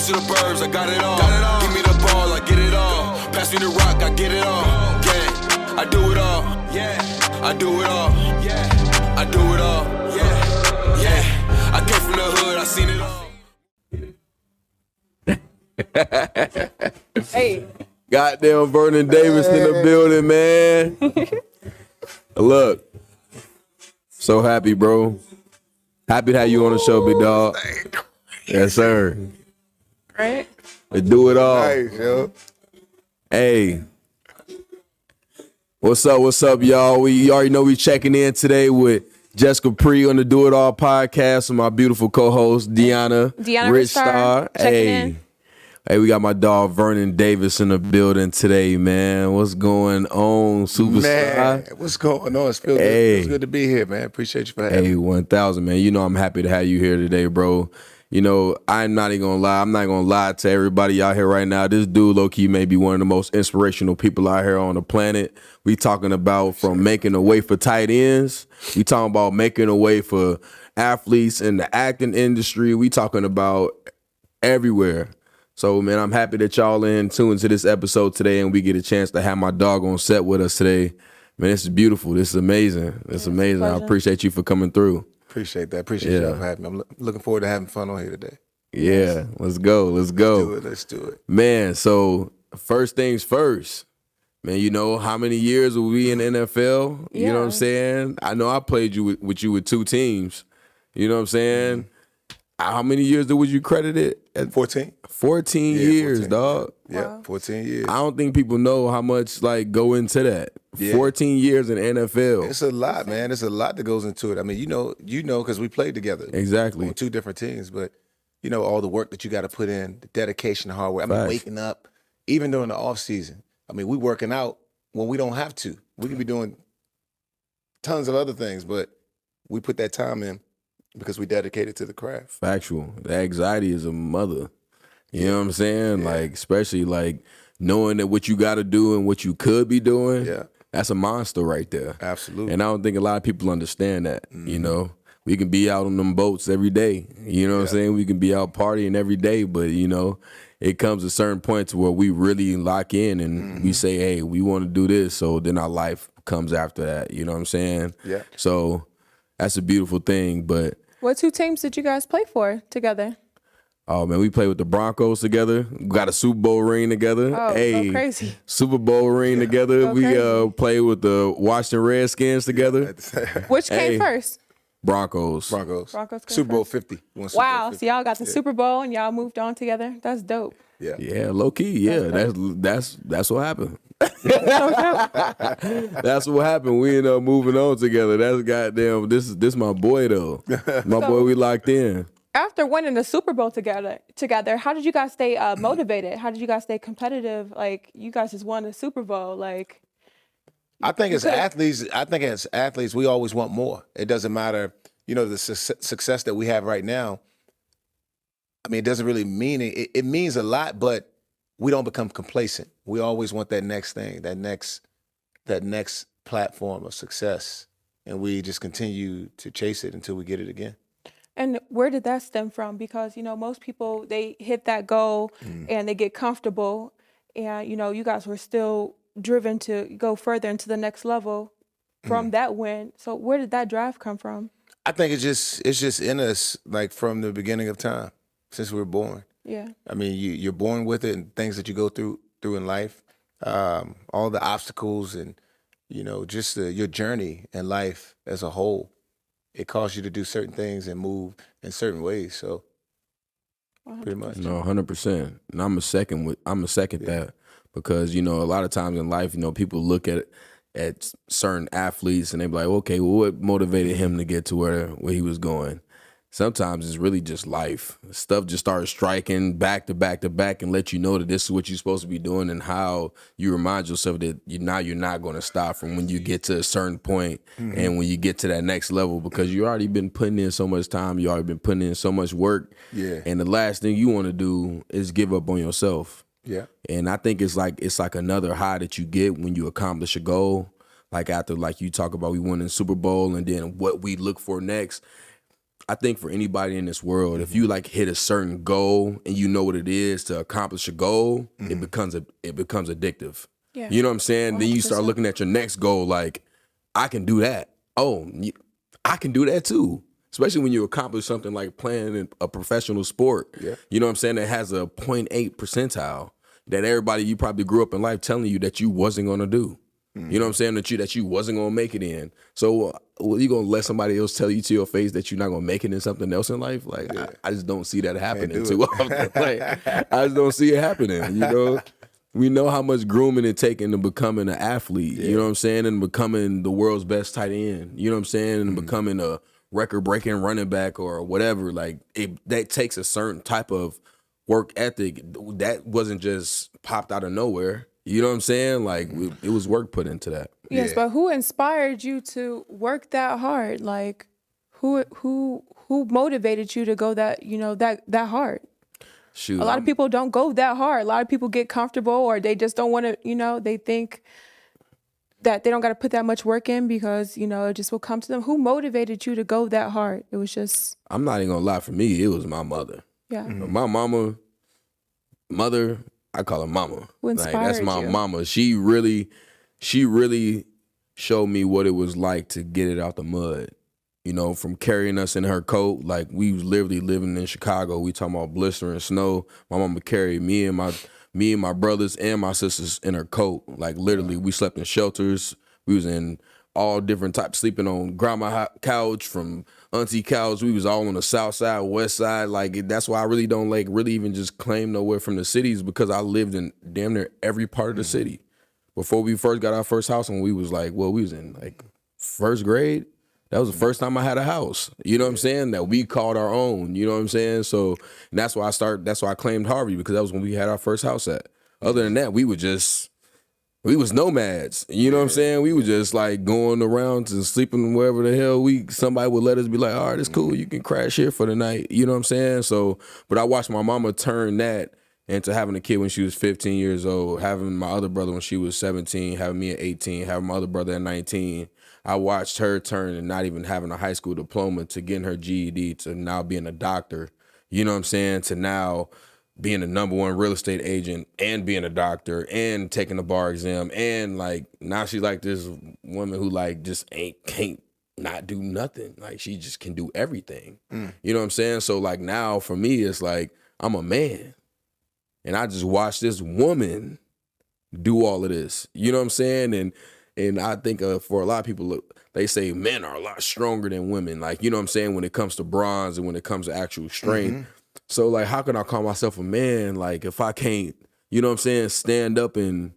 to the burbs, I got it all. Give me the ball, I get it all. Pass me the rock, I get it all. Yeah, I do it all. Yeah, I do it all. Yeah, I do it all. Yeah, yeah. I came from the hood, I seen it all. Hey. Goddamn Vernon Davis in the building, man. Look, so happy, bro. Happy to have you on the show, big dog. Yes, sir. Right? Let's do it all. Nice, yo. Hey. What's up, y'all? We already know we checking in today with Jessica Kapri on the Do It All podcast with my beautiful co-host, DeAnna Richstar. Hey. Hey, we got my dog Vernon Davis in the building today, man. What's going on, superstar? Man, what's going on? It feels good to be here, man. Appreciate you for having me. Hey, 1,000, man. You know I'm happy to have you here today, bro. You know, I'm not even gonna lie. I'm not gonna lie to everybody out here right now. This dude, low-key, may be one of the most inspirational people out here on the planet. We talking about from making a way for tight ends. We talking about making a way for athletes in the acting industry. We talking about everywhere. So, man, I'm happy that y'all in tune to this episode today and we get a chance to have my dog on set with us today. Man, this is beautiful. This is amazing. It's amazing. I appreciate you for coming through. Appreciate that. Appreciate y'all for having me. I'm looking forward to having fun on here today. Yeah, let's go. Let's go. Let's do it. Man, so first things first. Man, you know, how many years were we in the NFL? Yeah. You know what I'm saying? I know I played you with you with two teams. You know what I'm saying? Mm-hmm. How many years was you credited? 14. 14 years, 14, dog. Yeah, wow. 14 years. I don't think people know how much go into that. Yeah. 14 years in NFL. It's a lot, man. It's a lot that goes into it. I mean, you know, because we played together. Exactly. On two different teams, but you know, all the work that you got to put in, the dedication, the hard work. I mean, waking up, even during the off season. I mean, we working out when we don't have to. We can be doing tons of other things, but we put that time in because we dedicated to the craft. Factual. The anxiety is a mother. You know what I'm saying? Yeah. Especially knowing that what you got to do and what you could be doing. Yeah. That's a monster right there. Absolutely. And I don't think a lot of people understand that, you know. We can be out on them boats every day. You know what I'm saying? We can be out partying every day, but, you know, it comes to certain points where we really lock in and we say, hey, we want to do this. So then our life comes after that. You know what I'm saying? Yeah. So that's a beautiful thing. But what two teams did you guys play for together? Oh, man, we played with the Broncos together. We got a Super Bowl ring together. Oh, hey, go crazy. Super Bowl ring together. Go we crazy. Played with the Washington Redskins together. Which came first? Broncos. Broncos Super Bowl first. 50. Wow, Bowl 50. so y'all got the Super Bowl and y'all moved on together. That's dope. Yeah. Yeah, low key. Yeah, that's what happened. That's what happened. We ended up moving on together. That's goddamn. This my boy though. My boy. We locked in. After winning the Super Bowl together, how did you guys stay motivated? How did you guys stay competitive? You guys just won the Super Bowl. I think as athletes, we always want more. It doesn't matter, you know, the success that we have right now. I mean, it doesn't really mean it. It means a lot, but we don't become complacent. We always want that next thing, that next platform of success, and we just continue to chase it until we get it again. And where did that stem from? Because, you know, most people, they hit that goal and they get comfortable. And, you know, you guys were still driven to go further into the next level from that win. So where did that drive come from? I think it's just in us, from the beginning of time, since we were born. Yeah. I mean, you're born with it, and things that you go through in life, all the obstacles and, you know, just your journey in life as a whole. It caused you to do certain things and move in certain ways. So, 100%. Pretty much. No, 100%. And I'm a second that, because, you know, a lot of times in life, you know, people look at certain athletes and they be like, okay, well, what motivated him to get to where he was going? Sometimes it's really just life. Stuff just starts striking back to back to back and let you know that this is what you're supposed to be doing, and how you remind yourself that you're not going to stop from when you get to a certain point and when you get to that next level, because you already been putting in so much time, you already been putting in so much work. Yeah. And the last thing you want to do is give up on yourself. Yeah. And I think it's like another high that you get when you accomplish a goal. After you talk about, we won in Super Bowl and then what we look for next. I think for anybody in this world, if you like hit a certain goal and you know what it is to accomplish a goal, it becomes addictive. Yeah. You know what I'm saying? Then you start 100%. looking at your next goal like, I can do that. Oh, I can do that too. Especially when you accomplish something like playing in a professional sport. Yeah. You know what I'm saying? That has a 0.8 percentile that everybody you probably grew up in life telling you that you wasn't gonna do. You know what I'm saying? That you wasn't gonna make it in. So you gonna let somebody else tell you to your face that you're not gonna make it in something else in life? Like I just don't see that happening too often. Like, I just don't see it happening. You know, we know how much grooming it taking to becoming an athlete. You know what I'm saying? And becoming the world's best tight end. You know what I'm saying? And becoming a record-breaking running back or whatever. Like that takes a certain type of work ethic that wasn't just popped out of nowhere. You know what I'm saying? Like it was work put into that. Yes, but who inspired you to work that hard? Like who motivated you to go that, that hard? Shoot, A lot of people don't go that hard. A lot of people get comfortable, or they just don't want to, they think that they don't got to put that much work in because, it just will come to them. Who motivated you to go that hard? It was just. I'm not even gonna lie, for me, it was my mother. Yeah. My mother, I call her mama. Who Like that's inspired my you? mama. She really showed me what it was like to get it out the mud. From carrying us in her coat. Like we was literally living in Chicago. We talking about blistering snow. My mama carried me and my brothers and my sisters in her coat. Like literally, we slept in shelters. We was in all different types, sleeping on grandma couch, from auntie couch. We was all on the south side, west side. Like that's why I really don't really even just claim nowhere from the cities, because I lived in damn near every part of the city. Before we first got our first house, when we was we was in like first grade. That was the first time I had a house. You know what I'm saying? That we called our own. You know what I'm saying? So and that's why I claimed Harvey, because that was when we had our first house at. Other than that, we was nomads. You know what I'm saying? We were just like going around and sleeping wherever the hell somebody would let us be like, all right, it's cool. You can crash here for the night. You know what I'm saying? So, but I watched my mama turn that into having a kid when she was 15 years old, having my other brother when she was 17, having me at 18, having my other brother at 19. I watched her turn and not even having a high school diploma to getting her GED to now being a doctor. You know what I'm saying? To now being the #1 real estate agent and being a doctor and taking the bar exam, and like now she's like this woman who like just can't not do nothing. Like she just can do everything. You know what I'm saying? So like now for me it's like I'm a man and I just watch this woman do all of this. You know what I'm saying? And I think for a lot of people, they say men are a lot stronger than women. Like, you know what I'm saying? When it comes to bronze and when it comes to actual strength. So like, how can I call myself a man? Like if I can't, you know what I'm saying, stand up and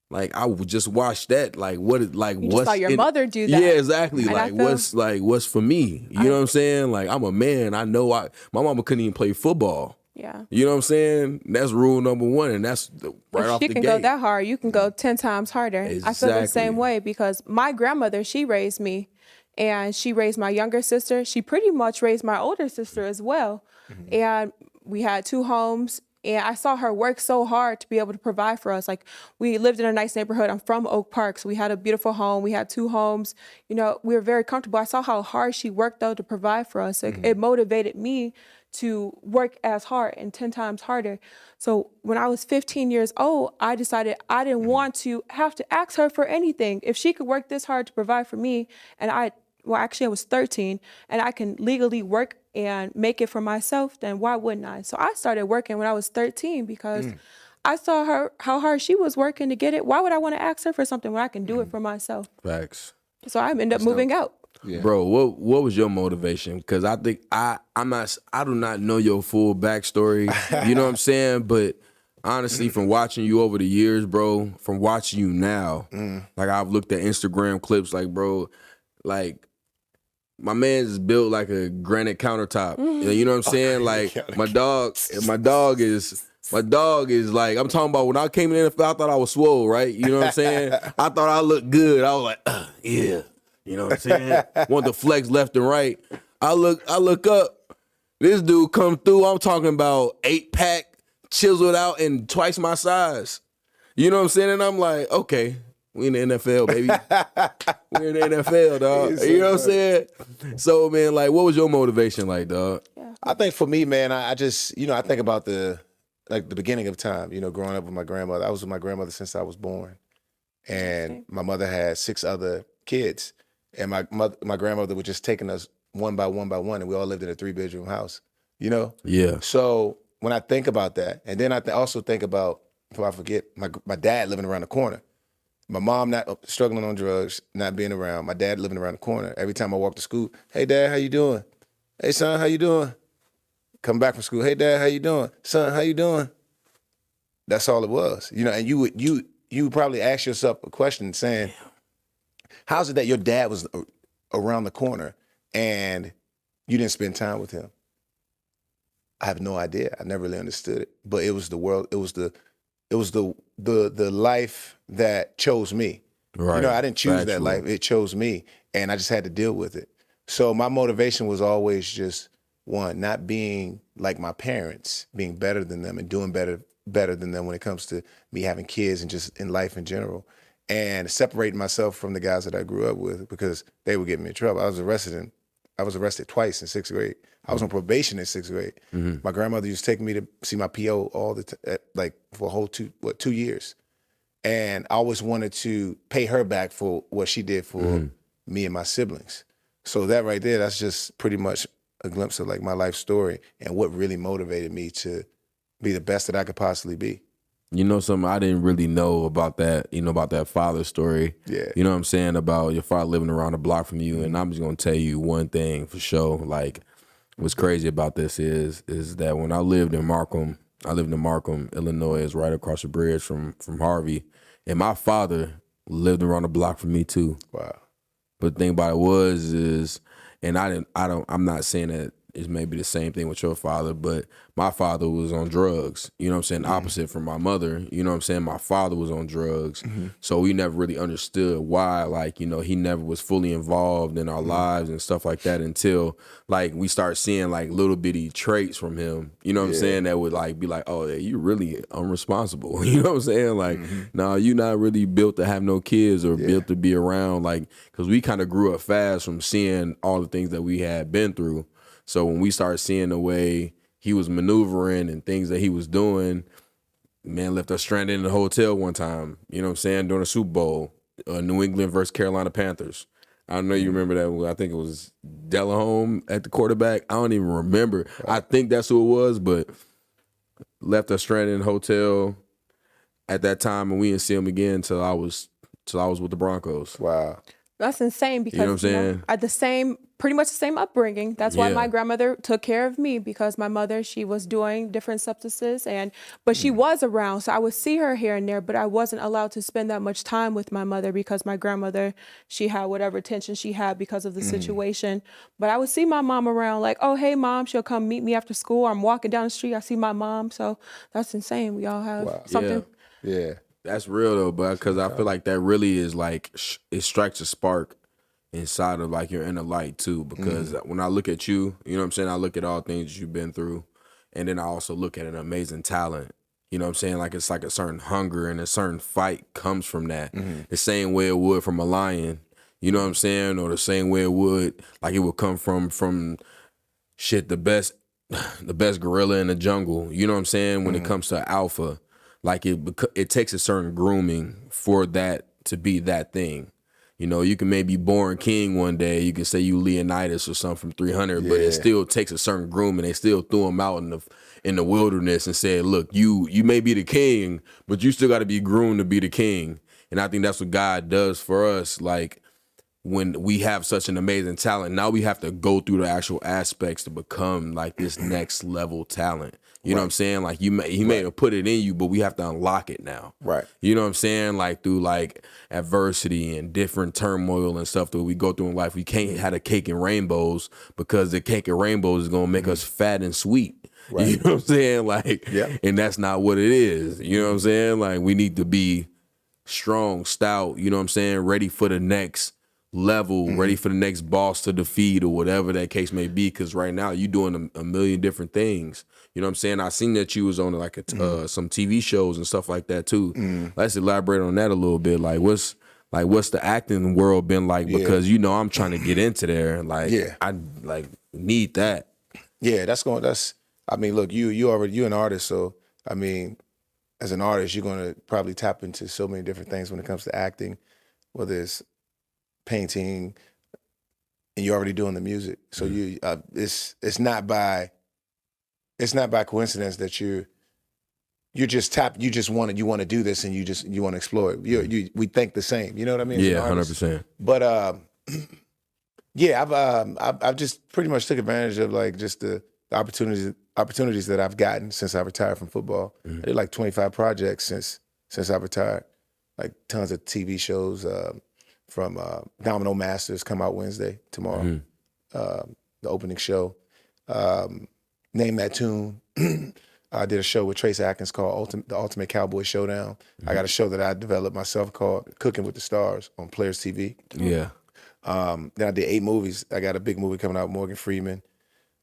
like, I would just watch that. Like what is like, You what's just saw your mother do that. Yeah, exactly. And like what's for me? You know what I'm saying? Like I'm a man. I know my mama couldn't even play football. Yeah. You know what I'm saying? That's rule #1, and that's right off the gate. If she can go that hard, you can go 10 times harder. I feel the Exactly. same way, because my grandmother, she raised me, and she raised my younger sister. She pretty much raised my older sister as well. And we had 2 homes, and I saw her work so hard to be able to provide for us. Like we lived in a nice neighborhood. I'm from Oak Park, so we had a beautiful home. We had 2 homes. We were very comfortable. I saw how hard she worked though to provide for us. Like, it motivated me to work as hard and 10 times harder. So when I was 15 years old, I decided I didn't want to have to ask her for anything. If she could work this hard to provide for me, and I was 13, and I can legally work and make it for myself, then why wouldn't I? So I started working when I was 13 because I saw how hard she was working to get it. Why would I want to ask her for something when I can do it for myself? Facts. So I ended up moving out. Yeah. Bro, what was your motivation? Because I think I do not know your full backstory. You know what I'm saying? But honestly, from watching you over the years, bro, from watching you now, like I've looked at Instagram clips, like bro, like my man's built like a granite countertop. You know what I'm saying? Like my dog is like, I'm talking about when I came in the NFL, I thought I was swole, right? You know what I'm saying? I thought I looked good. I was like, yeah. You know what I'm saying? Want to flex left and right. I look up. This dude come through. I'm talking about 8-pack, chiseled out, and twice my size. You know what I'm saying? And I'm like, okay, We in the NFL, baby. We're in the NFL, dog. You know what I'm saying? So, man, like, what was your motivation like, dog? Yeah. I think for me, man, I just, I think about the beginning of time, growing up with my grandmother. I was with my grandmother since I was born. And my mother had 6 other kids. And my grandmother was just taking us one by one, and we all lived in a 3-bedroom house, Yeah. So when I think about that, and then I also think about, before I forget, my dad living around the corner. My mom not struggling on drugs, not being around. My dad living around the corner. Every time I walk to school, hey, Dad, how you doing? Hey, son, how you doing? Come back from school, hey, Dad, how you doing? Son, how you doing? That's all it was. And you would probably ask yourself a question saying, how's it that your dad was around the corner and you didn't spend time with him? I have no idea. I never really understood it. But it was the world. It was the life that chose me. Right. I didn't choose that life. It chose me, and I just had to deal with it. So my motivation was always just, one, not being like my parents, being better than them and doing better than them when it comes to me having kids and just in life in general, and separating myself from the guys that I grew up with because they would get me in trouble. I was arrested twice in 6th grade. I was on probation in 6th grade. Mm-hmm. My grandmother used to take me to see my PO all the time, like for a whole 2 years. And I always wanted to pay her back for what she did for me and my siblings. So that right there, that's just pretty much a glimpse of like my life story and what really motivated me to be the best that I could possibly be. You know something I didn't really know about that, about that father story. Yeah. You know what I'm saying, about your father living around the block from you. And I'm just going to tell you one thing for sure. Like, what's crazy about this is that when I lived in Markham, Illinois, is right across the bridge from Harvey. And my father lived around the block from me too. Wow. But the thing about it is, and I'm not saying that it's maybe the same thing with your father, but my father was on drugs, you know what I'm saying? Opposite from my mother, you know what I'm saying? My father was on drugs. So we never really understood why, like, he never was fully involved in our lives and stuff like that until like we start seeing like little bitty traits from him, you know what I'm saying? That would like be like, oh, yeah, you really unresponsible. You know what I'm saying? Like, no, you not really built to have no kids or built to be around, like, because we kind of grew up fast from seeing all the things that we had been through. So when we started seeing the way he was maneuvering and things that he was doing, man, left us stranded in the hotel one time, you know what I'm saying, during a Super Bowl, New England versus Carolina Panthers. I don't know you remember that. I think it was Delahome at the quarterback. I don't even remember. I think that's who it was, but left us stranded in the hotel at that time, and we didn't see him again until I was with the Broncos. Wow. That's insane because You know what I'm saying? Pretty much the same upbringing. That's why my grandmother took care of me, because my mother, she was doing different substances, but she was around. So I would see her here and there, but I wasn't allowed to spend that much time with my mother because my grandmother, she had whatever tension she had because of the situation. But I would see my mom around, like, oh, hey, Mom, she'll come meet me after school. I'm walking down the street, I see my mom. So that's insane. We all have something. Yeah. That's real though, but because I feel like that really is like, it strikes a spark inside of like your inner light too. Because when I look at you, you know what I'm saying, I look at all things you've been through, and then I also look at an amazing talent. You know what I'm saying? Like, it's like a certain hunger and a certain fight comes from that. The same way it would from a lion, you know what I'm saying? Or the same way it would come from shit, the best gorilla in the jungle. You know what I'm saying? When it comes to alpha. Like, it takes a certain grooming for that to be that thing. You can maybe be born king one day. You can say you Leonidas or something from 300, but it still takes a certain grooming. They still threw him out in the wilderness and said, look, you may be the king, but you still got to be groomed to be the king. And I think that's what God does for us. Like, when we have such an amazing talent, now we have to go through the actual aspects to become like this next level talent. You know what I'm saying? Like, he may have put it in you, but we have to unlock it now. Right. You know what I'm saying? Like, through like adversity and different turmoil and stuff that we go through in life. We can't have a cake and rainbows, because the cake and rainbows is gonna make us fat and sweet. Right. You know what I'm saying? Like, and that's not what it is. You know what I'm saying? Like, we need to be strong, stout, you know what I'm saying, ready for the next level, ready for the next boss to defeat, or whatever that case may be. Because right now you doing a million different things. You know what I'm saying? I seen that you was on like some TV shows and stuff like that too. Let's elaborate on that a little bit. Like, what's like what's the acting world been like? Because you know I'm trying to get into there. Like I like need that. Yeah, I mean, look, you're an artist, so I mean, as an artist, you're gonna probably tap into so many different things when it comes to acting, whether it's painting, and you're already doing the music. So it's not by coincidence that you want to do this and you want to explore it. We think the same. You know what I mean? Yeah, 100%. But I've just pretty much took advantage of like just the opportunities that I've gotten since I retired from football. I did like 25 projects since I retired, like tons of TV shows. From Domino Masters come out Wednesday tomorrow, the opening show. Name That Tune. I did a show with Trace Atkins called The Ultimate Cowboy Showdown. I got a show that I developed myself called Cooking with the Stars on Players TV. Yeah. Then I did 8 movies. I got a big movie coming out with Morgan Freeman.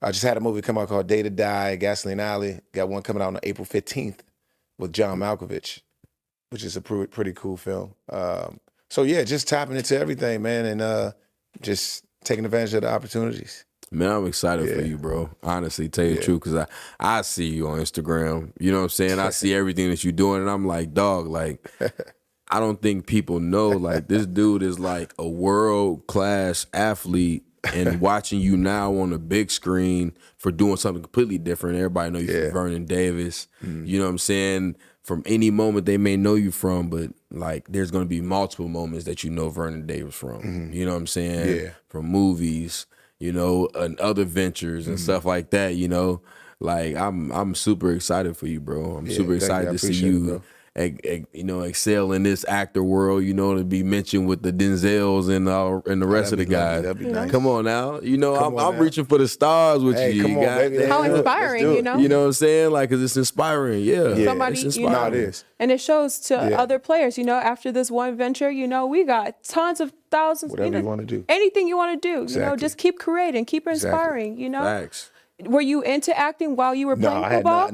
I just had a movie come out called Day to Die, Gasoline Alley. Got one coming out on April 15th with John Malkovich, which is a pretty cool film. So yeah, just tapping into everything, man, and just taking advantage of the opportunities. Man, I'm excited for you, bro. Honestly, tell you the truth, because I see you on Instagram. You know what I'm saying? I see everything that you're doing, and I'm like, dog, like, I don't think people know, like, this dude is like a world-class athlete, and watching you now on the big screen for doing something completely different. Everybody know you from Vernon Davis. You know what I'm saying? From any moment they may know you from, but like there's gonna be multiple moments that you know Vernon Davis from. You know what I'm saying? Yeah. From movies, you know, and other ventures and stuff like that, you know. Like I'm super excited for you, bro. I'm super excited to see you you know, excel in this actor world, you know, to be mentioned with the Denzels and the rest of the guys. That'd be nice. Come on now. You know, I'm reaching for the stars with you. Come on, baby. How inspiring, you know? You know what I'm saying? Like, 'cause it's inspiring. Yeah. Somebody, it's you inspiring. know, it is. And it shows to other players, you know, after this one venture, you know, we got tons of thousands. Whatever you want to do. Anything you want to do, you know, Exactly. just keep creating, keep inspiring, you know. Facts. Were you into acting while you were playing football?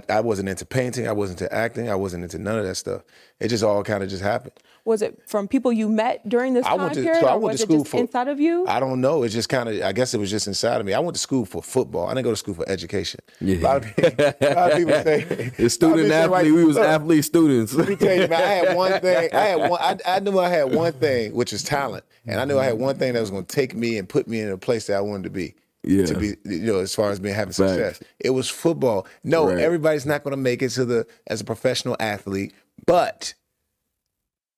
I wasn't into painting. I wasn't into acting. I wasn't into none of that stuff. It just all kind of just happened. Was it from people you met during this time period, or was it just inside of you? I don't know. It's just kind of, I guess it was just inside of me. I went to school for football. I didn't go to school for education. Yeah. A lot of people say, It's student athlete. We was athlete students. Let me tell you, man, I had one thing. I knew I had one thing, which was talent. And I knew I had one thing that was going to take me and put me in a place that I wanted to be. Yeah. To be, you know, as far as having success. It was football. No, everybody's not going to make it as a professional athlete, but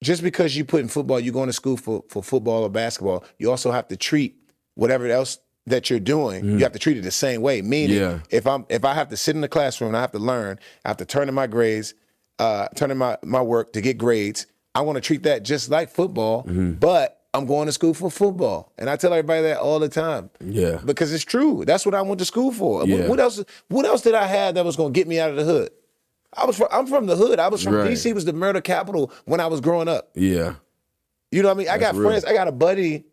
just because you put in football, you're going to school for football or basketball, you also have to treat whatever else that you're doing, you have to treat it the same way. Meaning, if I have to sit in the classroom and I have to learn, I have to turn in my grades, turn in my work to get grades, I want to treat that just like football, but I'm going to school for football. And I tell everybody that all the time. Yeah. Because it's true. That's what I went to school for. Yeah. What else did I have that was going to get me out of the hood? I'm from the hood. I was from DC was the murder capital when I was growing up. Yeah. You know what I mean? I got friends. I got a buddy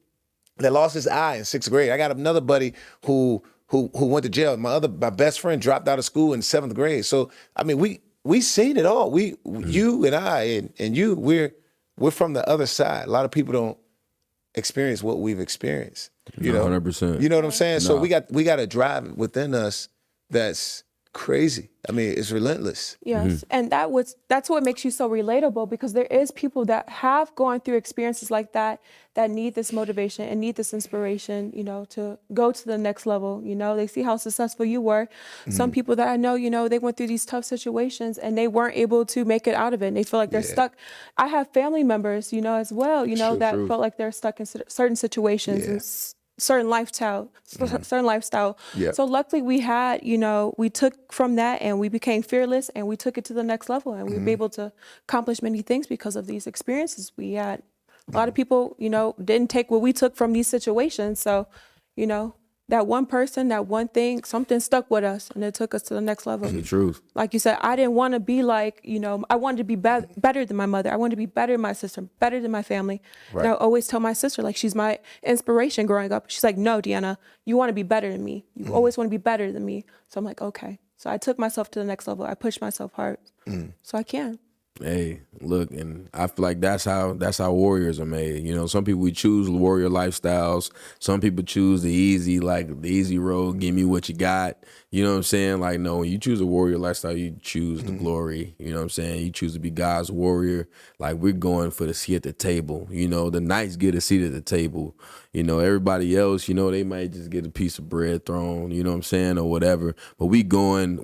that lost his eye in 6th grade. I got another buddy who went to jail. My best friend dropped out of school in 7th grade. So I mean, we seen it all. You and I and you, we're from the other side. A lot of people don't experience what we've experienced. You know, 100%. You know what I'm saying? No. So we got a drive within us that's crazy. I mean, it's relentless. Yes, and that's what makes you so relatable, because there is people that have gone through experiences like that need this motivation and need this inspiration, you know, to go to the next level. You know, they see how successful you were. Some people that I know, you know, they went through these tough situations and they weren't able to make it out of it. And they feel like they're stuck. I have family members, you know, as well, you know, that felt like they're stuck in certain situations and certain lifestyle. Yeah. So luckily we had, you know, we took from that and we became fearless and we took it to the next level, and we were able to accomplish many things because of these experiences we had. A lot of people, you know, didn't take what we took from these situations. So, you know, that one person, that one thing, something stuck with us and it took us to the next level. That's the truth. Like you said, I didn't want to be like, you know, I wanted to be better than my mother. I wanted to be better than my sister, better than my family. Right. And I always tell my sister, like, she's my inspiration growing up. She's like, no, DeAnna, you want to be better than me. You always want to be better than me. So I'm like, okay. So I took myself to the next level. I pushed myself hard. So I can. Hey, look, and I feel like that's how warriors are made. You know, some people we choose warrior lifestyles. Some people choose the easy road. Give me what you got. You know what I'm saying? Like, no, when you choose a warrior lifestyle, you choose the glory. You know what I'm saying? You choose to be God's warrior. Like, we're going for the seat at the table. You know, the knights get a seat at the table. You know, everybody else, you know, they might just get a piece of bread thrown. You know what I'm saying, or whatever. But we going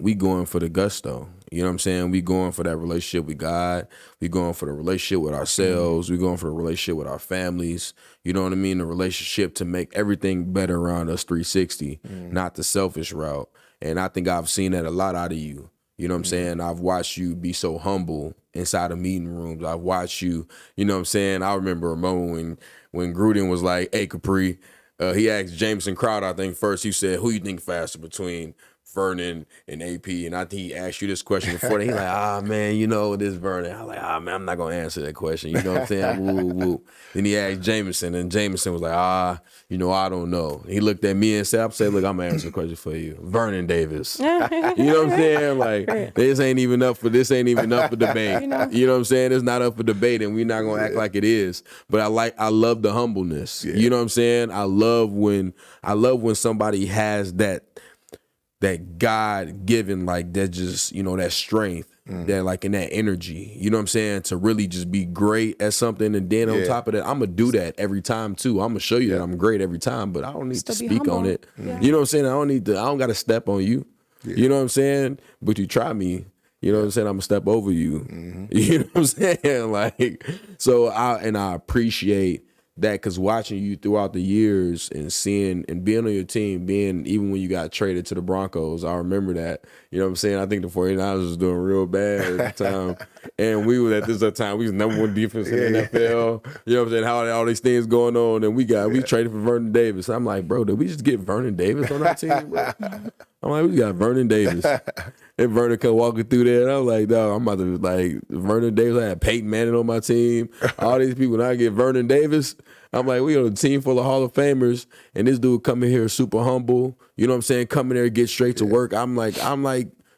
for the gusto. You know what I'm saying? We going for that relationship with God. We going for the relationship with ourselves. We going for the relationship with our families. You know what I mean? The relationship to make everything better around us 360, not the selfish route. And I think I've seen that a lot out of you. You know what I'm saying? I've watched you be so humble inside of meeting rooms. I've watched you, you know what I'm saying? I remember a moment when Gruden was like, hey, Kapri, he asked Jameson Crowder, I think first, he said, who you think faster between Vernon and AP? And I think he asked you this question before. He's like, man, you know, this Vernon. I'm like, man, I'm not going to answer that question. You know what I'm saying? Woo, woo. Then he asked Jameson, and Jameson was like, you know, I don't know. He looked at me and said, look, I'm going to answer the question for you. Vernon Davis. You know what I'm saying? Like, this ain't even up for debate. You know what I'm saying? It's not up for debate, and we're not going to act like it is. But I love the humbleness. Yeah. You know what I'm saying? I love when somebody has that God-given, like, that just, you know, that strength, that, like, in that energy, you know what I'm saying, to really just be great at something. And then on top of that, I'm going to do that every time, too. I'm going to show you that I'm great every time, but I don't need to speak on it. Yeah. You know what I'm saying? I don't got to step on you. Yeah. You know what I'm saying? But you try me. You know what I'm saying? I'm going to step over you. You know what I'm saying? Like, so I appreciate that, because watching you throughout the years and seeing and being on your team, even when you got traded to the Broncos, I remember that. You know what I'm saying? I think the 49ers was doing real bad at the time. And we was at this time, we was number one defense in the NFL. You know what I'm saying? How all these things going on, and we traded for Vernon Davis. I'm like, bro, did we just get Vernon Davis on our team, bro? I'm like, we got Vernon Davis. And Vernon come walking through there, and I'm like, dog, I'm about to, like, Vernon Davis. I had Peyton Manning on my team. All these people, and I get Vernon Davis. I'm like, we on a team full of Hall of Famers, and this dude coming here super humble. You know what I'm saying? Coming there, get straight to work. I'm like,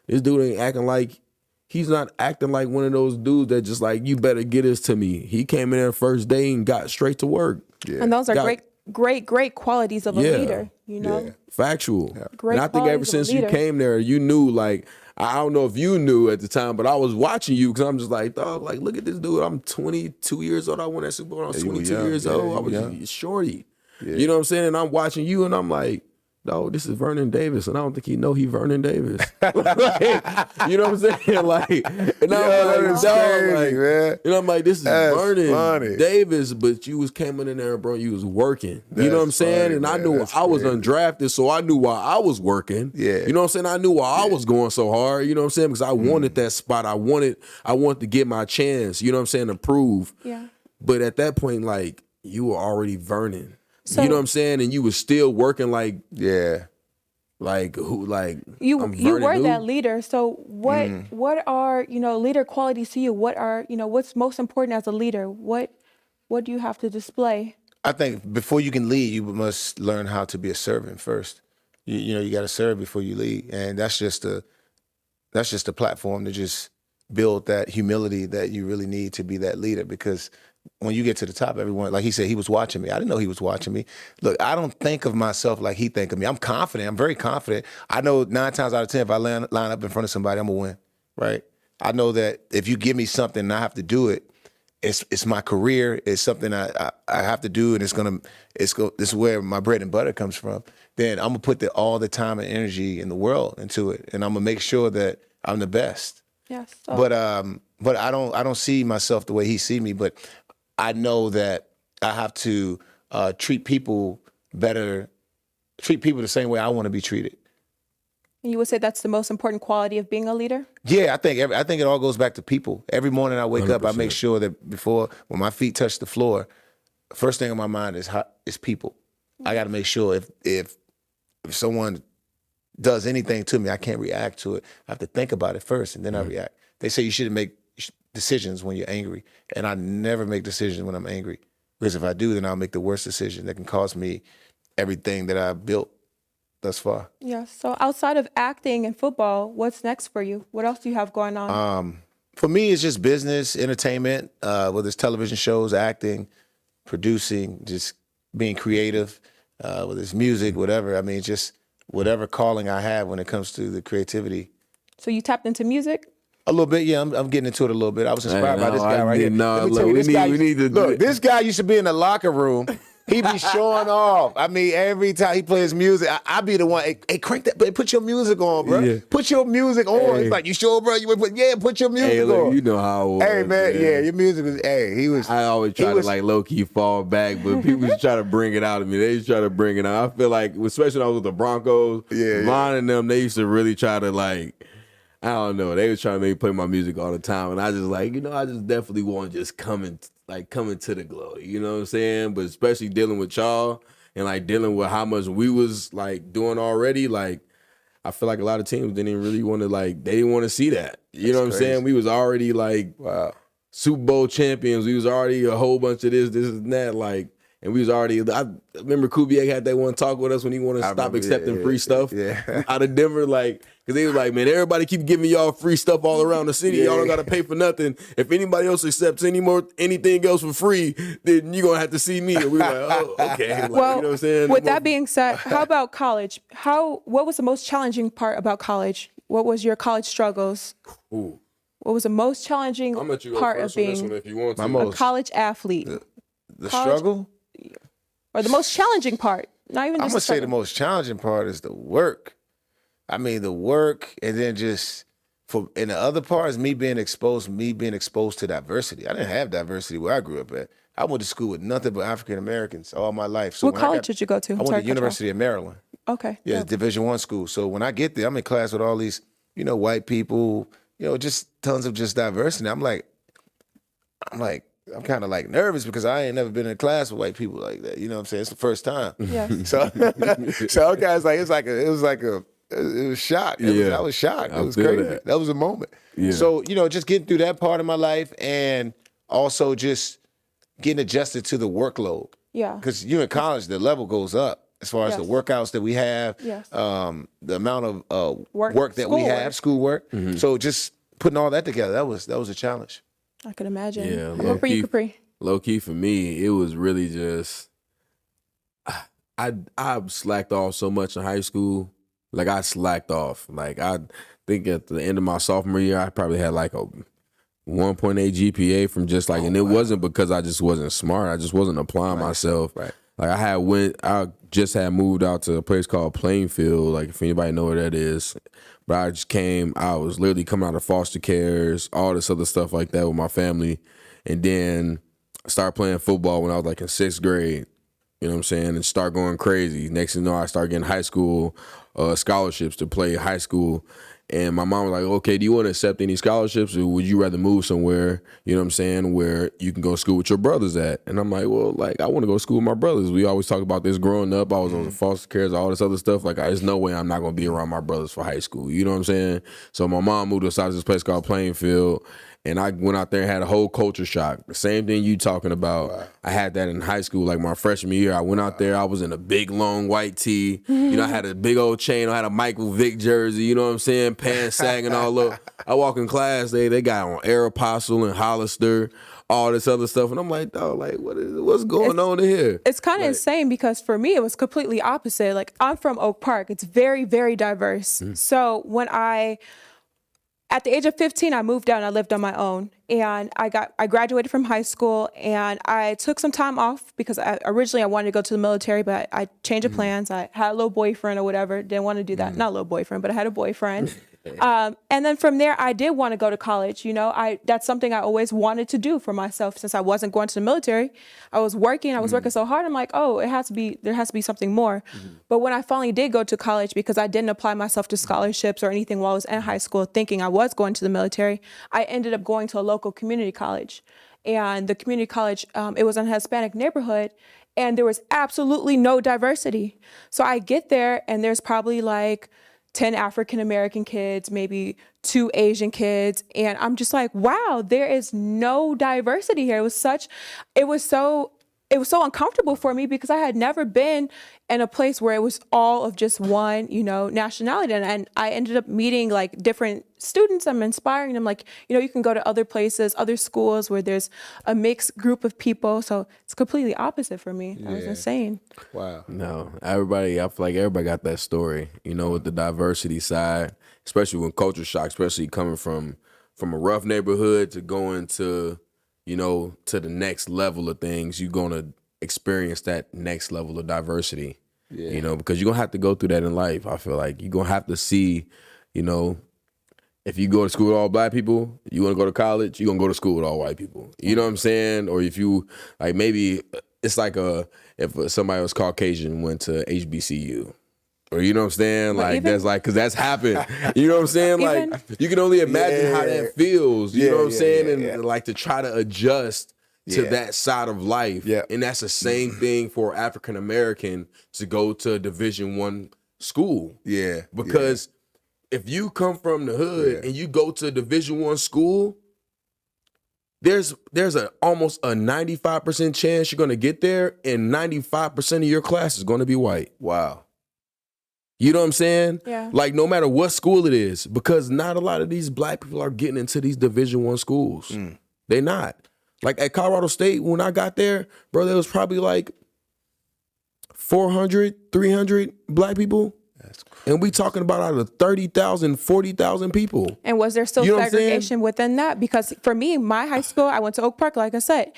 this dude ain't acting like, he's not acting like one of those dudes that just like, you better get this to me. He came in there first day and got straight to work. Yeah. And those are great qualities of a leader, you know? Yeah. Factual. Yeah. Great. And I think ever since you came there, you knew, like, I don't know if you knew at the time, but I was watching you, because I'm just like, dog, like, look at this dude. I'm 22 years old. I won that Super Bowl. I was 22 years old. I was shorty. Yeah. You know what I'm saying? And I'm watching you, and I'm like, no, this is Vernon Davis, and I don't think he know he Vernon Davis. Like, you know what I'm saying? Like, and I'm like, dog, like, man. And I'm like, this is Vernon Davis, but you was coming in there, bro. You was working. You know what I'm saying? And I knew I was undrafted, so I knew why I was working. Yeah. You know what I'm saying? I knew why I was going so hard. You know what I'm saying? Because I wanted that spot. I wanted to get my chance. You know what I'm saying? To prove. Yeah. But at that point, like, you were already Vernon. So, you know what I'm saying? And you was still working like, like who, like you were that leader. So what are, you know, leader qualities to you? What are, you know, what's most important as a leader? What do you have to display? I think before you can lead, you must learn how to be a servant first. You know, you got to serve before you lead, and that's just a platform to just build that humility that you really need to be that leader. Because when you get to the top, everyone, like he said, he was watching me. I didn't know he was watching me. Look, I don't think of myself like he think of me. I'm confident. I'm very confident. I know 9 times out of 10, if I line up in front of somebody, I'm gonna win, right? I know that if you give me something and I have to do it, it's my career. It's something I have to do, and this is where my bread and butter comes from. Then I'm gonna put all the time and energy in the world into it, and I'm gonna make sure that I'm the best. Yes. So. But I don't see myself the way he see me. But I know that I have to treat people better, treat people the same way I want to be treated. And you would say that's the most important quality of being a leader? Yeah, I think it all goes back to people. Every morning I wake 100%. Up, I make sure that when my feet touch the floor, first thing on my mind is people. I got to make sure if someone does anything to me, I can't react to it. I have to think about it first, and then I react. They say you shouldn't make decisions when you're angry, and I never make decisions when I'm angry, because if I do, then I'll make the worst decision that can cost me everything that I've built thus far. Yeah. So outside of acting and football, what's next for you? What else do you have going on? For me, it's just business, entertainment, whether it's television shows, acting, producing, just being creative, whether it's music, whatever. I mean, just whatever calling I have when it comes to the creativity. So you tapped into music? A little bit, yeah. I'm getting into it a little bit. I was inspired by this guy right here. No, Let me look, tell you, this guy, we need to look, this guy used to be in the locker room. He be showing off. I mean, every time he plays music, I be the one. Hey, crank that. Put your music on, bro. Yeah. Put your music on. Hey. It's like, you sure, bro? You would put your music Hey, look, on. you know how I was. Hey, man, yeah, your music was. Hey, he was. I always try to like low key fall back, but people just try to bring it out of me. They just try to bring it out. I feel like, especially when I was with the Broncos, Ron and them, they used to really try to like. I don't know. They was trying to make me play my music all the time, and I just like, I just definitely want to just coming to the glow. You know what I'm saying? But especially dealing with y'all and like dealing with how much we was like doing already, like I feel like a lot of teams didn't really want to like, they didn't want to see that. You know what I'm saying? We was already like Super Bowl champions. We was already a whole bunch of this and that, like. And we was already, I remember Kubiak had that one talk with us when he wanted to stop accepting free stuff out of Denver, like, because they was like, man, everybody keep giving y'all free stuff all around the city. Y'all don't got to pay for nothing. If anybody else accepts anything else for free, then you're going to have to see me. And we were like, oh, okay. Like, Well, you know what I'm saying? with that being said, how about college? What was the most challenging part about college? What was your college struggles? Ooh. What was the most challenging I'll let you go part first of on this one being if you want to. a college athlete? The college- struggle? Or the most challenging part? Not even just I'm going to say the most challenging part is the work. I mean, the work, and then just and the other part is me being exposed to diversity. I didn't have diversity where I grew up at. I went to school with nothing but African Americans all my life. So what college did you go to? I went to University of Maryland. Okay. Yeah, it's Division I school. So when I get there, I'm in class with all these, white people, just tons of just diversity. I'm kind of like nervous because I ain't never been in a class with white people like that. You know what I'm saying? It's the first time. Yes. So it was shocked. I was shocked. It was crazy. That was a moment. Yeah. So, just getting through that part of my life and also just getting adjusted to the workload. Yeah. Because you in college, the level goes up as far as the workouts that we have, the amount of work that we have, schoolwork. Mm-hmm. So just putting all that together, that was a challenge. I could imagine. Yeah, What for you, Kapri? Low key for me, it was really just I slacked off so much in high school. Like I slacked off. Like I think at the end of my sophomore year, I probably had like a 1.8 GPA from just like, and it wasn't because I just wasn't smart. I just wasn't applying myself. Right. Like I just had moved out to a place called Plainfield. Like if anybody know where that is. But I was literally coming out of foster cares, all this other stuff like that with my family. And then I started playing football when I was like in 6th grade, you know what I'm saying? And start going crazy. Next thing you know, I started getting high school scholarships to play high school. And my mom was like, okay, do you want to accept any scholarships or would you rather move somewhere, you know what I'm saying, where you can go to school with your brothers at? And I'm like, well, like, I want to go to school with my brothers. We always talk about this growing up. I was on the foster cares, all this other stuff. Like, there's no way I'm not going to be around my brothers for high school. You know what I'm saying? So my mom moved us out to this place called Plainfield. And I went out there and had a whole culture shock. The same thing you talking about. Wow. I had that in high school, like my freshman year. I went out there, I was in a big, long white tee. You know, I had a big old chain. I had a Michael Vick jersey, you know what I'm saying? Pants sagging all up. I walk in class, they got on Aeropostale and Hollister, all this other stuff. And I'm like, dog, like, what's going on here? It's kind of insane because for me, it was completely opposite. Like, I'm from Oak Park. It's very, very diverse. So when at the age of 15, I moved out and I lived on my own. And I graduated from high school and I took some time off because originally I wanted to go to the military, but I changed of plans. I had a little boyfriend or whatever. Didn't want to do that. Not a little boyfriend, but I had a boyfriend. And then from there, I did want to go to college. You know, that's something I always wanted to do for myself since I wasn't going to the military. I was working so hard. I'm like, oh, there has to be something more. But when I finally did go to college, because I didn't apply myself to scholarships or anything while I was in high school, thinking I was going to the military, I ended up going to a local community college. And the community college, it was in a Hispanic neighborhood, and there was absolutely no diversity. So I get there, and there's probably like 10 African-American kids, maybe 2 Asian kids. And I'm just like, wow, there is no diversity here. It it was so uncomfortable for me because I had never been in a place where it was all of just one, nationality. And I ended up meeting like different students. I'm inspiring them, like, you can go to other places, other schools where there's a mixed group of people. So it's completely opposite for me. That was insane. Wow. No, I feel like everybody got that story, with the diversity side, especially when culture shock, especially coming from a rough neighborhood to going to, to the next level of things. You're going to experience that next level of diversity, because you're going to have to go through that in life. I feel like you're going to have to see, if you go to school with all black people, you want to go to college, you're going to go to school with all white people. You know what I'm saying? Or if you, like, maybe it's like if somebody was Caucasian went to HBCU. Or you know what I'm saying? Like, that's like, because that's happened. You know what I'm saying? Like, you can only imagine how that feels. You know what I'm saying? And like to try to adjust to that side of life. Yeah. And that's the same thing for African American to go to a Division I school. Yeah. Because if you come from the hood and you go to a Division I school, there's almost a 95% chance you're gonna get there, and 95% of your class is gonna be white. Wow. You know what I'm saying? Yeah. Like, no matter what school it is, because not a lot of these black people are getting into these Division I schools. They not. Like at Colorado State, when I got there, bro, there was probably like 400, 300 black people. And we talking about out of 30,000, 40,000 people. And was there still segregation within that? Because for me, my high school, I went to Oak Park, like I said,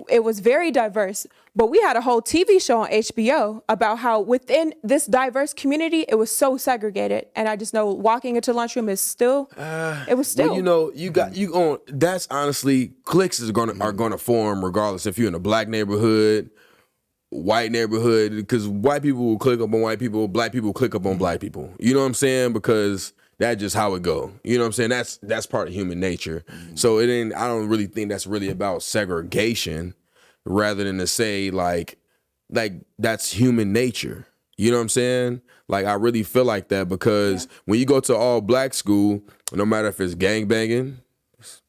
it was very diverse. But we had a whole TV show on HBO about how within this diverse community, it was so segregated. And I just know walking into the lunchroom is still, it was still. Well, that's honestly, cliques are gonna form regardless if you're in a black neighborhood, white neighborhood, because white people will click up on white people, black people will click up on black people. You know what I'm saying? Because that's just how it go. You know what I'm saying? That's part of human nature. So I don't really think that's really about segregation, rather than to say like that's human nature. You know what I'm saying? Like, I really feel like that because when you go to all black school, no matter if it's gangbanging,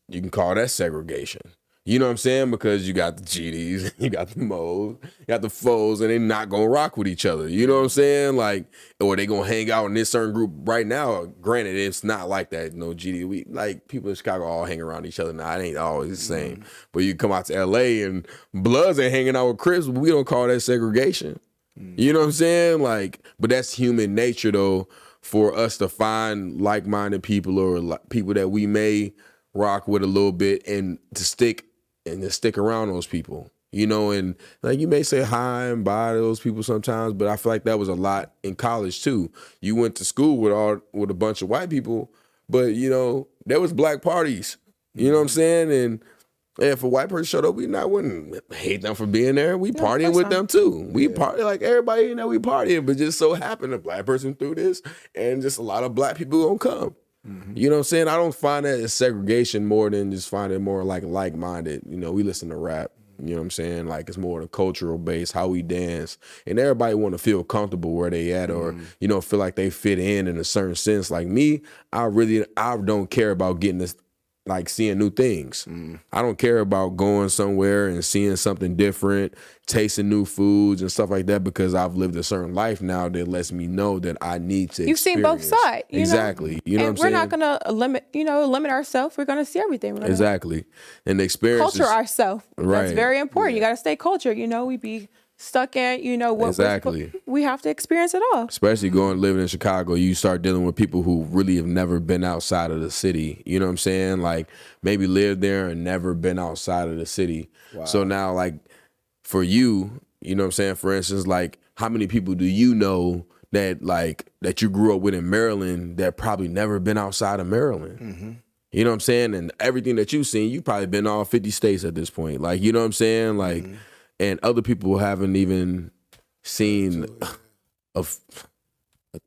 you can call that segregation. You know what I'm saying? Because you got the GDs, you got the Mo's, you got the foes, and they not gonna rock with each other. You know what I'm saying? Like, or they gonna hang out in this certain group. Right now, granted, it's not like that. No GD, like people in Chicago all hang around each other now. It ain't always the same. But you come out to LA and Bloods ain't hanging out with Crips. We don't call that segregation. You know what I'm saying? Like, but that's human nature though, for us to find like-minded people or people that we may rock with a little bit and to stick around those people, and like you may say hi and bye to those people sometimes, but I feel like that was a lot in college too. You went to school with a bunch of white people, but there was black parties. You know what I'm saying? And if a white person showed up, wouldn't hate them for being there. We partying with them too. We party like everybody, we partying, but just so happened a black person threw this, and just a lot of black people gonna come. You know what I'm saying? I don't find that as segregation more than just find it more like-minded. We listen to rap, you know what I'm saying? Like, it's more the cultural base, how we dance. And everybody want to feel comfortable where they at or, feel like they fit in a certain sense. Like me, I don't care about getting this, like seeing new things. I don't care about going somewhere and seeing something different, tasting new foods and stuff like that, because I've lived a certain life now that lets me know that I need to You've seen both sides. Exactly. You know what I'm saying? We're not going to limit ourselves. We're going to see everything. Exactly. And the experience. Culture ourselves. Right. That's very important. You got to stay cultured. We be stuck in, what exactly. We have to experience it all. Especially living in Chicago, you start dealing with people who really have never been outside of the city. You know what I'm saying? Like maybe lived there and never been outside of the city. Wow. So now like for you, you know what I'm saying? For instance, like how many people do you know that you grew up with in Maryland that probably never been outside of Maryland? You know what I'm saying? And everything that you've seen, you've probably been all 50 states at this point. Like, you know what I'm saying? Like, and other people haven't even seen a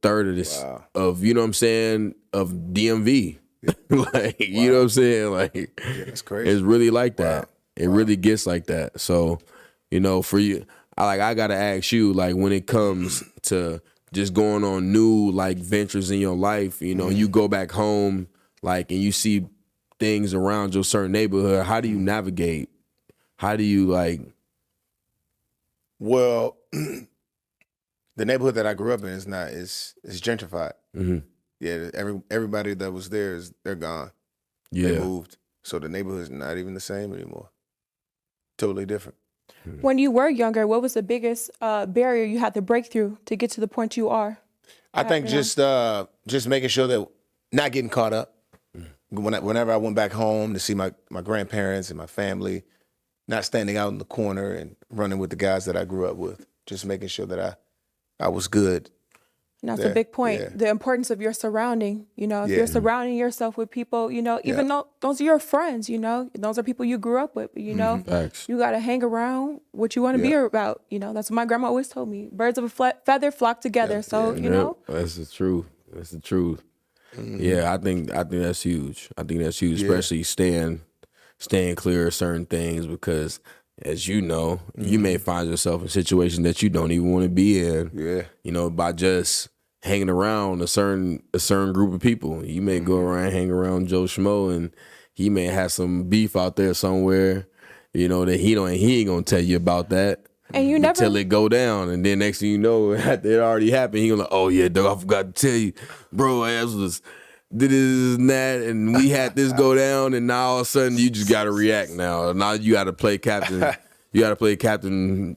third of this, of, you know what I'm saying, of DMV. Like, you know what I'm saying? Like, that's crazy. It's really like that. It really gets like that. So, for you, I got to ask you, like, when it comes to just going on new, like, ventures in your life, you go back home, like, and you see things around your certain neighborhood, how do you navigate? How do you, like, Well, the neighborhood that I grew up in is gentrified. Mm-hmm. Yeah, everybody that was there they're gone. Yeah. They moved, so the neighborhood's not even the same anymore. Totally different. When you were younger, what was the biggest barrier you had to break through to get to the point you are? I think just making sure that not getting caught up. Whenever I went back home to see my grandparents and my family, not standing out in the corner and running with the guys that I grew up with. Just making sure that I was good. And that's a big point. Yeah. The importance of your surrounding. You know, if Yeah. you're surrounding yourself with people, you know, even though those are your friends, you know, those are people you grew up with, you know, Facts. you got to hang around what you want to be about. You know, that's what my grandma always told me. Birds of a feather flock together. So, you know. That's the truth. That's the truth. Yeah, I think that's huge. I think that's huge, especially staying clear of certain things because, as you know, you may find yourself in situations that you don't even want to be in. Yeah. You know, by just hanging around a certain group of people. You may go around, hang around Joe Schmo, and he may have some beef out there somewhere. You know that he ain't gonna tell you about that. And you never Until it go down, and then next thing you know, after it already happened, he gonna like, oh yeah, dog, I forgot to tell you, bro, ass was did this and that, and we had this go down, and now all of a sudden you just gotta react now. Now you gotta play captain. You gotta play Captain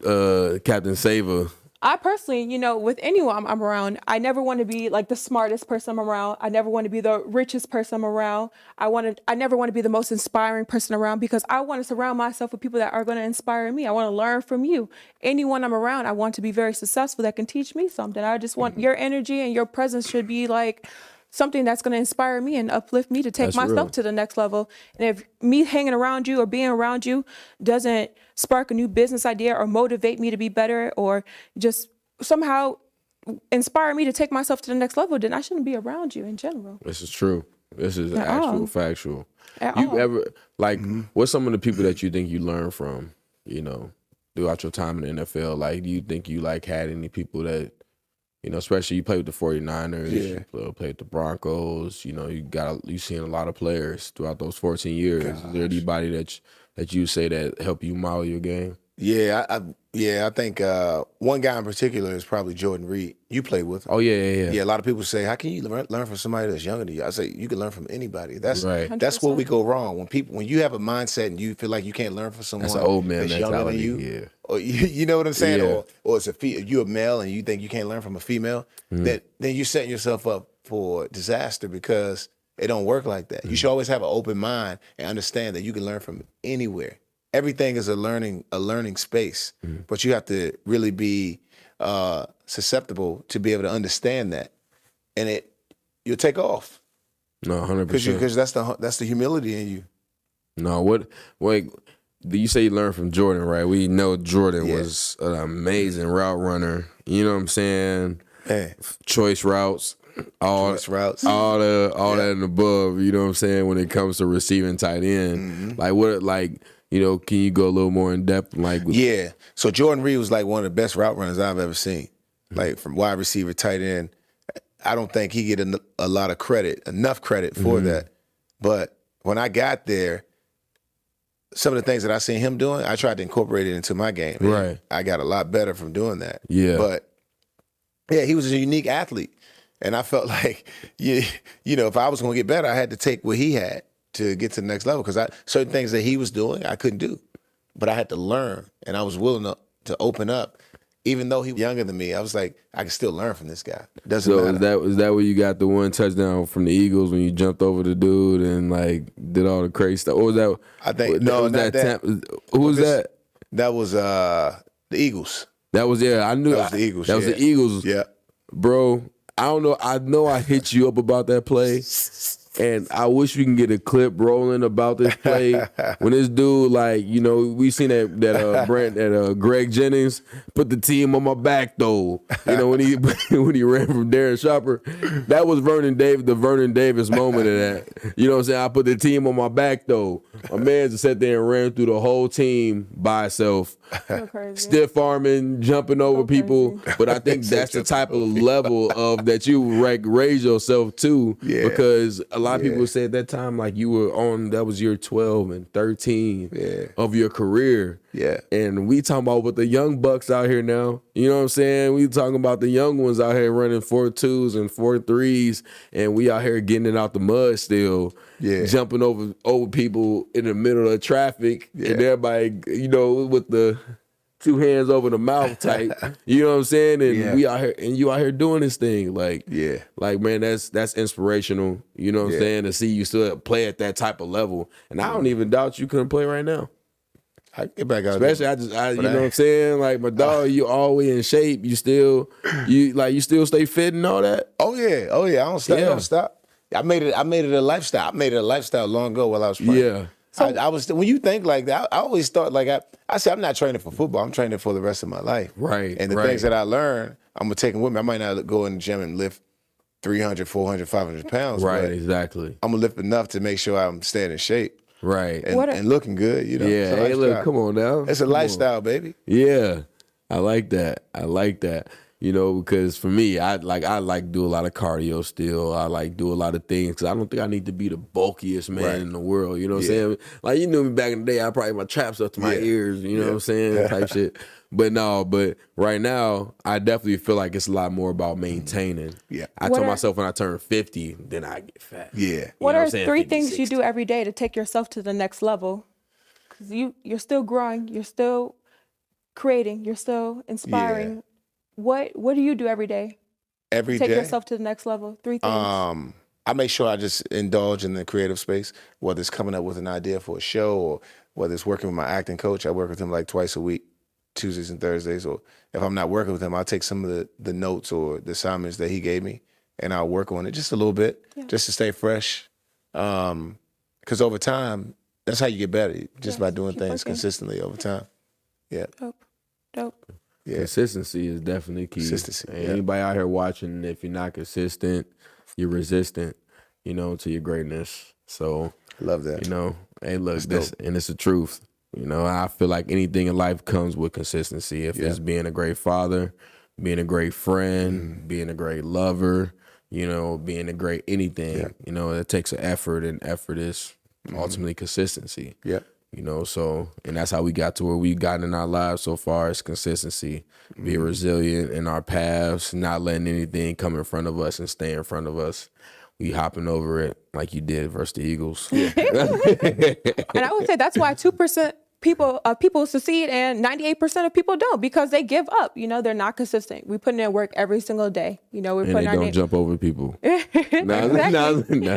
Saver. I personally, you know, with anyone I'm around, I never want to be like the smartest person I'm around. I never want to be the richest person I'm around. I never want to be the most inspiring person around because I want to surround myself with people that are going to inspire me. I want to learn from you. Anyone I'm around, I want to be very successful that can teach me something. I just want your energy and your presence should be like something that's going to inspire me and uplift me to take myself to the next level. And if me hanging around you or being around you doesn't spark a new business idea or motivate me to be better or just somehow inspire me to take myself to the next level, then I shouldn't be around you in general. This is true. This is At actual all. factual. At You all. ever like what's some of the people that you think you learned from, you know, throughout your time in the NFL? Like, do you think you like had any people that, you know, especially you played with the 49ers, you played with the Broncos, you know, you seen a lot of players throughout those 14 years. Is there anybody that you say that helped you model your game? Yeah, I think one guy in particular is probably Jordan Reed. You played with him. Oh yeah. Yeah, a lot of people say, how can you learn from somebody that's younger than you? I say, you can learn from anybody. That's Right. that's where we go wrong. When you have a mindset and you feel like you can't learn from someone That's an old man that's younger than mentality. you, Yeah. or you know what I'm saying? Yeah. Or it's you're a male and you think you can't learn from a female, then you're setting yourself up for disaster because it don't work like that. You should always have an open mind and understand that you can learn from anywhere. Everything is a learning space, but you have to really be susceptible to be able to understand that, and you'll take off. No, 100%. Because that's the humility in you. No, wait, you say you learned from Jordan, right? We know Jordan was an amazing route runner. You know what I'm saying? Man. Choice routes. All that and above, you know what I'm saying, when it comes to receiving tight end. You know, can you go a little more in depth? So Jordan Reed was like one of the best route runners I've ever seen. Like from wide receiver, tight end. I don't think he get a lot of credit, enough credit for that. But when I got there, some of the things that I seen him doing, I tried to incorporate it into my game. Right. I got a lot better from doing that. Yeah. But yeah, he was a unique athlete. And I felt like, you know, if I was going to get better, I had to take what he had to get to the next level because certain things that he was doing, I couldn't do. But I had to learn, and I was willing to open up. Even though he was younger than me, I was like, I can still learn from this guy. Doesn't matter. Is that where you got the one touchdown from the Eagles when you jumped over the dude and like did all the crazy stuff? Or was that? I think no, not that. Who was that? That was the Eagles. That was I knew that was the Eagles. That was the Eagles. Yeah, bro. I don't know. I know I hit you up about that play. And I wish we can get a clip rolling about this play when this dude, like, you know, we seen that Greg Jennings put the team on my back though. You know, when he ran from Darren Sharper, that was the Vernon Davis moment of that. You know what I'm saying? I put the team on my back though. My man just sat there and ran through the whole team by himself, stiff arming, jumping over people. But I think that's the type of level of that you raise yourself to because lot of people said that time, like you were on, that was year 12 and 13 of your career. Yeah. And we talking about with the young bucks out here now. You know what I'm saying? We talking about the young ones out here running 4.2s and 4.3s, and we out here getting it out the mud still. Yeah. Jumping over people in the middle of traffic, and everybody, you know, with the 2 hands over the mouth type. You know what I'm saying? And we out here, and you out here doing this thing. Like, like, man, that's inspirational. You know what I'm saying? To see you still play at that type of level. And I don't even doubt you couldn't play right now. I get back out Especially there. You know what I'm saying? Like, my dog, you always in shape. You still stay fit and all that. Oh yeah. I don't stop. I don't stop. I made it a lifestyle. I made it a lifestyle long ago while I was playing. Yeah. So, I was, when you think like that, I always thought like I said, I'm not training for football. I'm training for the rest of my life. Right. And the things that I learned, I'm gonna take them with me. I might not go in the gym and lift 300, 400, 500 pounds. Right. Exactly. I'm gonna lift enough to make sure I'm staying in shape. Right. And looking good. You know. Yeah. Hey, look, come on now. It's a lifestyle, baby. Yeah. I like that. You know, because for me, I like do a lot of cardio still. I like do a lot of things because I don't think I need to be the bulkiest man in the world. You know what I'm saying? Like, you knew me back in the day, I probably had my traps up to my ears, you know what I'm saying? Type shit. But right now, I definitely feel like it's a lot more about maintaining. Yeah. I told myself when I turn 50, then I get fat. Yeah. What are 3 things you do every day to take yourself to the next level? Because you're still growing, you're still creating, you're still inspiring. Yeah. What do you do every day? Every day? Take yourself to the next level. 3 things. I make sure I just indulge in the creative space, whether it's coming up with an idea for a show or whether it's working with my acting coach. I work with him like twice a week, Tuesdays and Thursdays. Or if I'm not working with him, I'll take some of the notes or the assignments that he gave me and I'll work on it just a little bit, just to stay fresh. Because over time, that's how you get better, just by doing things consistently over time. Yeah. Dope. Yeah. Consistency is definitely key. Consistency. Anybody out here watching, if you're not consistent, you're resistant, you know, to your greatness. So love that. You know, hey, look, and it's the truth. You know, I feel like anything in life comes with consistency. If it's being a great father, being a great friend, being a great lover, you know, being a great anything, you know, it takes an effort, and effort is ultimately consistency. Yeah. You know, so, and that's how we got to where we've gotten in our lives so far, is consistency, being resilient in our paths, not letting anything come in front of us and stay in front of us. We hopping over it like you did versus the Eagles. Yeah. And I would say that's why 2% people succeed and 98% of people don't, because they give up. You know, they're not consistent. We put in work every single day. You know, we're putting our don't jump over people.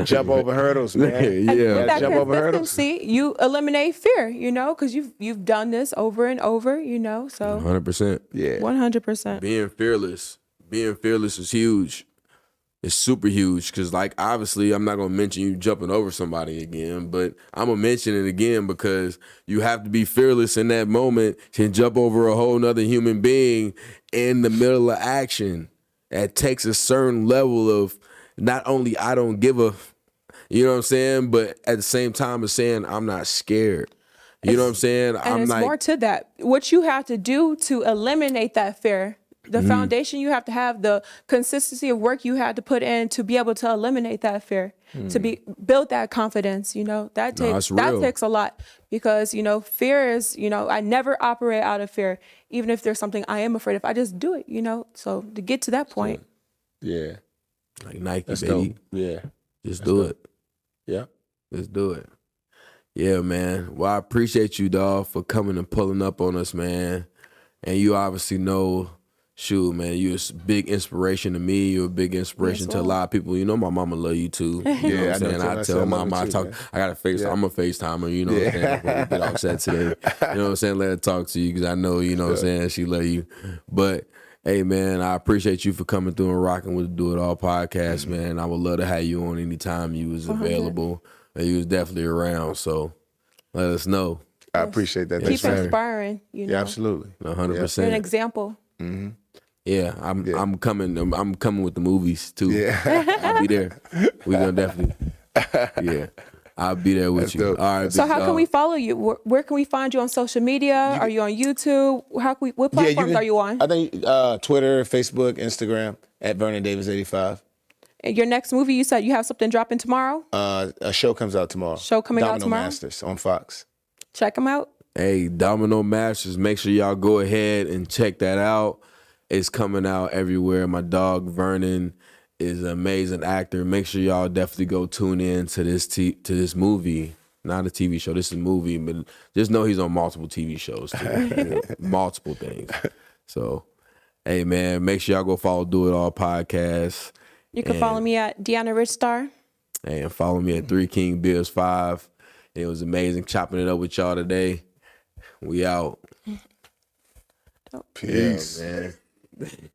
Jump over hurdles, man. With that consistency, you eliminate fear. You know, because you've done this over and over. You know, so 100%. Yeah, 100%. Being fearless is huge. It's super huge, because, like, obviously I'm not going to mention you jumping over somebody again, but I'm going to mention it again because you have to be fearless in that moment to jump over a whole nother human being in the middle of action. That takes a certain level of not only I don't give a, you know what I'm saying, but at the same time as saying I'm not scared. You know what I'm saying? And it's more to that. What you have to do to eliminate that fear, the foundation you have to have, the consistency of work you had to put in to be able to eliminate that fear, to build that confidence, you know, that takes a lot, because, you know, fear is, you know, I never operate out of fear, even if there's something I am afraid of, I just do it, you know, so to get to that point. Yeah. Like Nike, That's baby. Dope. Yeah. Just do it. Yeah. Let's do it. Yeah, man. Well, I appreciate you, dog, for coming and pulling up on us, man. And you obviously know, shoot, man, you're a big inspiration to me. You're a big inspiration to a lot of people. You know, my mama love you too. You know what I'm saying? I tell mama, I got a FaceTime. I'm a FaceTimer, you know what I'm saying? Before we get off set today. You know what I'm saying? Let her talk to you, because I know, you know what I'm saying, she love you. But hey, man, I appreciate you for coming through and rocking with the Do It All podcast, man. I would love to have you on anytime you was available. And you was definitely around, so let us know. I appreciate that. Keep inspiring, you know. Yeah, absolutely. 100%. An example. Mm-hmm. Yeah, I'm coming. I'm coming with the movies too. Yeah, I'll be there. We gonna definitely. Yeah, I'll be there with you. Dope. All right. So how can we follow you? Where can we find you on social media? Are you on YouTube? What platforms are you on? I think Twitter, Facebook, Instagram at Vernon Davis 85. Your next movie, you said you have something dropping tomorrow? A show comes out tomorrow. Show coming out Domino tomorrow? Masters on Fox. Check them out. Hey, Domino Masters, make sure y'all go ahead and check that out. It's coming out everywhere. My dog Vernon is an amazing actor. Make sure y'all definitely go tune in to this movie. Not a TV show, this is a movie, but just know he's on multiple TV shows too. Multiple things. So, hey man, make sure y'all go follow Do It All Podcast. You can follow me at DeAnna Richstar. And follow me at 3 King Bibbs 5. It was amazing chopping it up with y'all today. We out. Peace. Yeah, man.